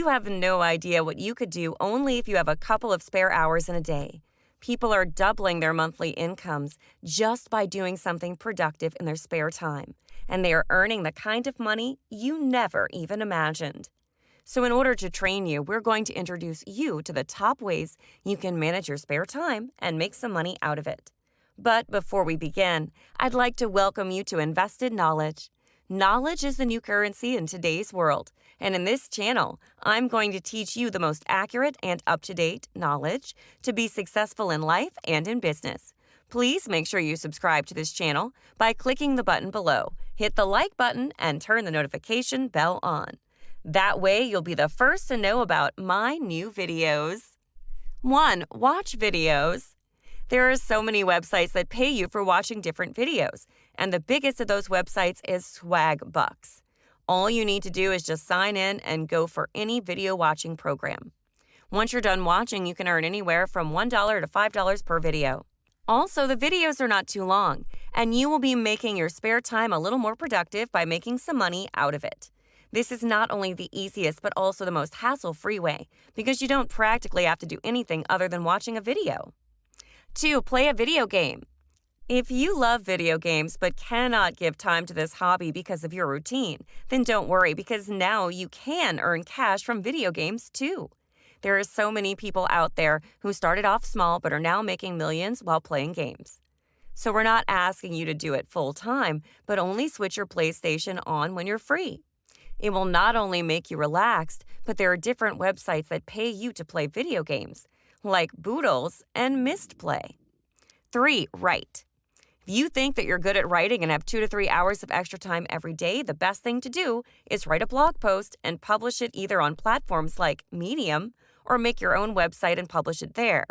You have no idea what you could do only if you have a couple of spare hours in a day. People are doubling their monthly incomes just by doing something productive in their spare time, and they are earning the kind of money you never even imagined. So in order to train you, we're going to introduce you to the top ways you can manage your spare time and make some money out of it. But before we begin, I'd like to welcome you to Invested Knowledge. Knowledge is the new currency in today's world, and in this channel, I'm going to teach you the most accurate and up-to-date knowledge to be successful in life and in business. Please make sure you subscribe to this channel by clicking the button below, hit the like button, and turn the notification bell on. That way, you'll be the first to know about my new videos. 1. Watch videos. There are so many websites that pay you for watching different videos, and the biggest of those websites is Swagbucks. All you need to do is just sign in and go for any video watching program. Once you're done watching, you can earn anywhere from $1 to $5 per video. Also, the videos are not too long, and you will be making your spare time a little more productive by making some money out of it. This is not only the easiest, but also the most hassle-free way, because you don't practically have to do anything other than watching a video. 2. Play a video game. If you love video games but cannot give time to this hobby because of your routine, then don't worry, because now you can earn cash from video games too. There are so many people out there who started off small but are now making millions while playing games. So we're not asking you to do it full time, but only switch your PlayStation on when you're free. It will not only make you relaxed, but there are different websites that pay you to play video games, like Boodles and Mistplay. 3. Write. If you think that you're good at writing and have 2 to 3 hours of extra time every day, the best thing to do is write a blog post and publish it either on platforms like Medium or make your own website and publish it there.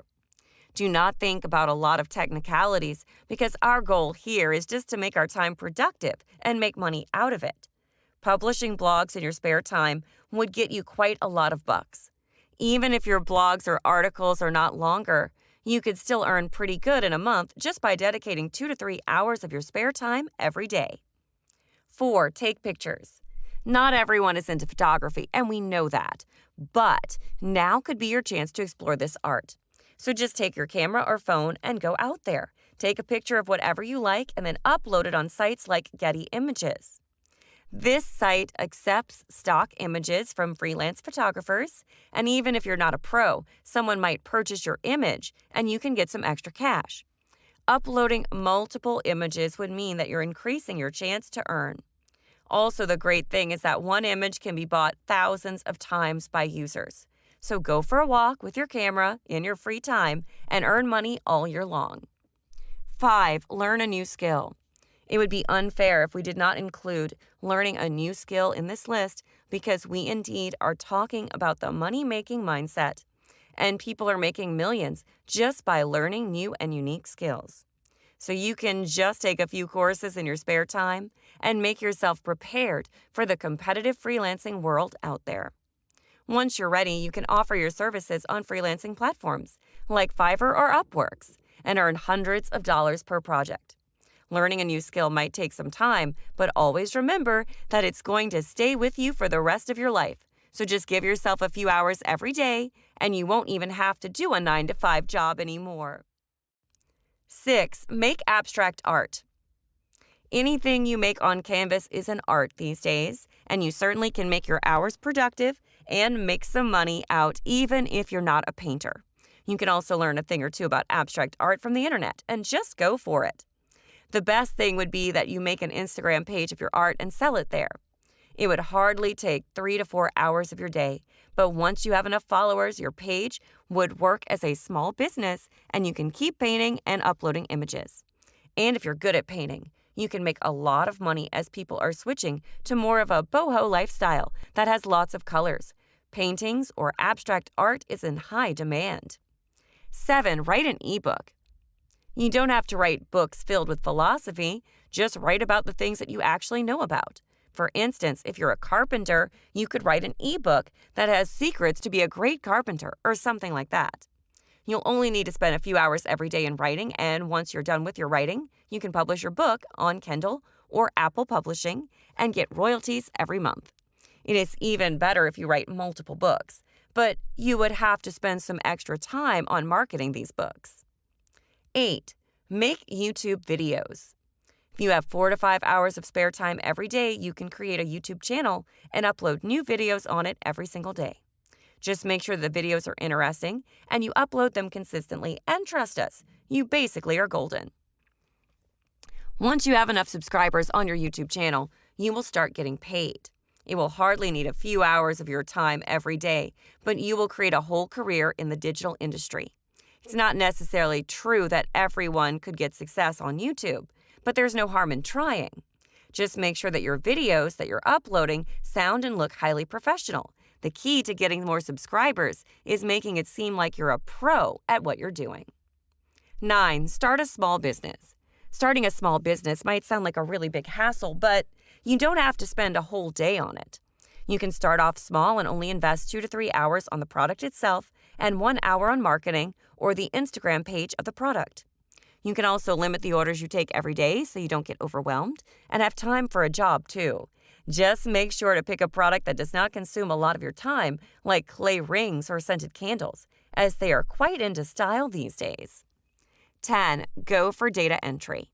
Do not think about a lot of technicalities, because our goal here is just to make our time productive and make money out of it. Publishing blogs in your spare time would get you quite a lot of bucks. Even if your blogs or articles are not longer, you could still earn pretty good in a month just by dedicating 2 to 3 hours of your spare time every day. 4. Take pictures. Not everyone is into photography, and we know that. But now could be your chance to explore this art. So just take your camera or phone and go out there. Take a picture of whatever you like and then upload it on sites like Getty Images. This site accepts stock images from freelance photographers, and even if you're not a pro, someone might purchase your image and you can get some extra cash. Uploading multiple images would mean that you're increasing your chance to earn. Also, the great thing is that one image can be bought thousands of times by users. So go for a walk with your camera in your free time and earn money all year long. 5. Learn a new skill. It would be unfair if we did not include learning a new skill in this list, because we indeed are talking about the money-making mindset, and people are making millions just by learning new and unique skills. So you can just take a few courses in your spare time and make yourself prepared for the competitive freelancing world out there. Once you're ready, you can offer your services on freelancing platforms like Fiverr or Upworks and earn hundreds of dollars per project. Learning a new skill might take some time, but always remember that it's going to stay with you for the rest of your life. So just give yourself a few hours every day, and you won't even have to do a 9-to-5 job anymore. 6. Make abstract art. Anything you make on canvas is an art these days, and you certainly can make your hours productive and make some money out even if you're not a painter. You can also learn a thing or two about abstract art from the internet and just go for it. The best thing would be that you make an Instagram page of your art and sell it there. It would hardly take 3 to 4 hours of your day, but once you have enough followers, your page would work as a small business and you can keep painting and uploading images. And if you're good at painting, you can make a lot of money as people are switching to more of a boho lifestyle that has lots of colors. Paintings or abstract art is in high demand. 7. Write an ebook. You don't have to write books filled with philosophy, just write about the things that you actually know about. For instance, if you're a carpenter, you could write an ebook that has secrets to be a great carpenter or something like that. You'll only need to spend a few hours every day in writing, and once you're done with your writing, you can publish your book on Kindle or Apple Publishing and get royalties every month. It is even better if you write multiple books, but you would have to spend some extra time on marketing these books. 8. Make YouTube videos. If you have 4 to 5 hours of spare time every day, you can create a YouTube channel and upload new videos on it every single day. Just make sure the videos are interesting and you upload them consistently, and trust us, you basically are golden. Once you have enough subscribers on your YouTube channel, you will start getting paid. It will hardly need a few hours of your time every day, but you will create a whole career in the digital industry. It's not necessarily true that everyone could get success on YouTube, but there's no harm in trying. Just make sure that your videos that you're uploading sound and look highly professional. The key to getting more subscribers is making it seem like you're a pro at what you're doing. 9. Start a small business. Starting a small business might sound like a really big hassle, but you don't have to spend a whole day on it. You can start off small and only invest 2 to 3 hours on the product itself and 1 hour on marketing or the Instagram page of the product. You can also limit the orders you take every day so you don't get overwhelmed and have time for a job too. Just make sure to pick a product that does not consume a lot of your time, like clay rings or scented candles, as they are quite into style these days. 10. Go for data entry.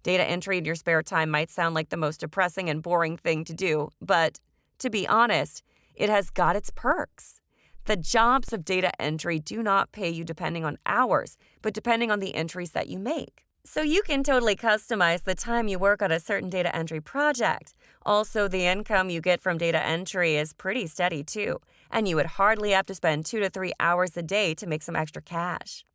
Data entry in your spare time might sound like the most depressing and boring thing to do, but to be honest, it has got its perks. The jobs of data entry do not pay you depending on hours, but depending on the entries that you make. So you can totally customize the time you work on a certain data entry project. Also, the income you get from data entry is pretty steady too, and you would hardly have to spend 2 to 3 hours a day to make some extra cash.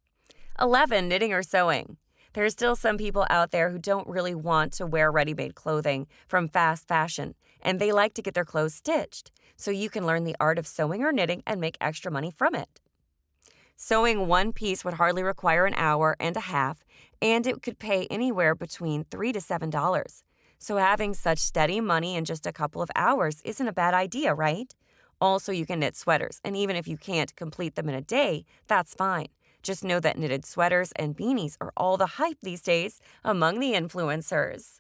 11. Knitting or sewing. There are still some people out there who don't really want to wear ready-made clothing from fast fashion, and they like to get their clothes stitched, so you can learn the art of sewing or knitting and make extra money from it. Sewing one piece would hardly require an hour and a half, and it could pay anywhere between $3 to $7. So having such steady money in just a couple of hours isn't a bad idea, right? Also, you can knit sweaters, and even if you can't complete them in a day, that's fine. Just know that knitted sweaters and beanies are all the hype these days among the influencers.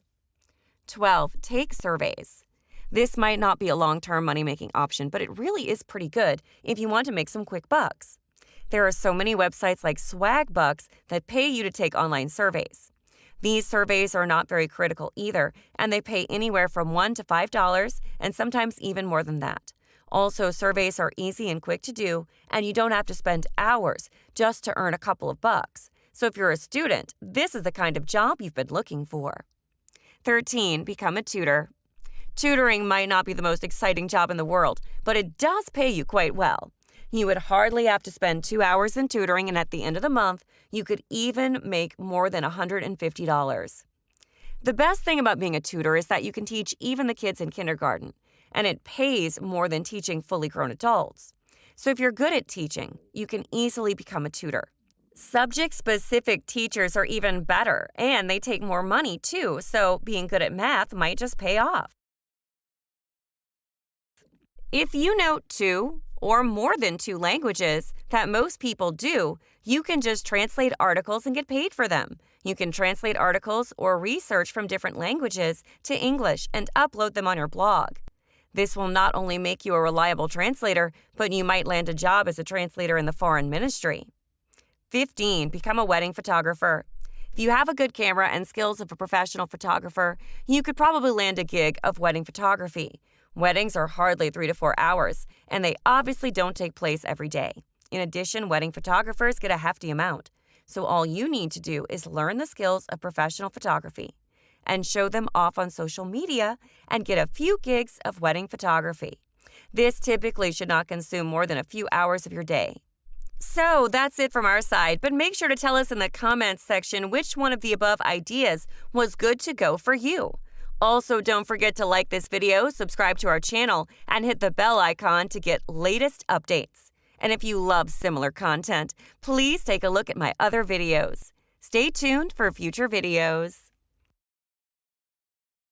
12. Take surveys. This might not be a long-term money-making option, but it really is pretty good if you want to make some quick bucks. There are so many websites like Swagbucks that pay you to take online surveys. These surveys are not very critical either, and they pay anywhere from $1 to $5 and sometimes even more than that. Also, surveys are easy and quick to do, and you don't have to spend hours just to earn a couple of bucks. So if you're a student, this is the kind of job you've been looking for. 13. Become a tutor. Tutoring might not be the most exciting job in the world, but it does pay you quite well. You would hardly have to spend 2 hours in tutoring, and at the end of the month, you could even make more than $150. The best thing about being a tutor is that you can teach even the kids in kindergarten, and it pays more than teaching fully grown adults. So if you're good at teaching, you can easily become a tutor. Subject-specific teachers are even better, and they take more money too, so being good at math might just pay off. If you know 2 or more than 2 languages that most people do, you can just translate articles and get paid for them. You can translate articles or research from different languages to English and upload them on your blog. This will not only make you a reliable translator, but you might land a job as a translator in the foreign ministry. 15. Become a wedding photographer. If you have a good camera and skills of a professional photographer, you could probably land a gig of wedding photography. Weddings are hardly 3 to 4 hours, and they obviously don't take place every day. In addition, wedding photographers get a hefty amount. So all you need to do is learn the skills of professional photography and show them off on social media and get a few gigs of wedding photography. This typically should not consume more than a few hours of your day. So that's it from our side, but make sure to tell us in the comments section which one of the above ideas was good to go for you. Also, don't forget to like this video, subscribe to our channel, and hit the bell icon to get latest updates. And if you love similar content, please take a look at my other videos. Stay tuned for future videos.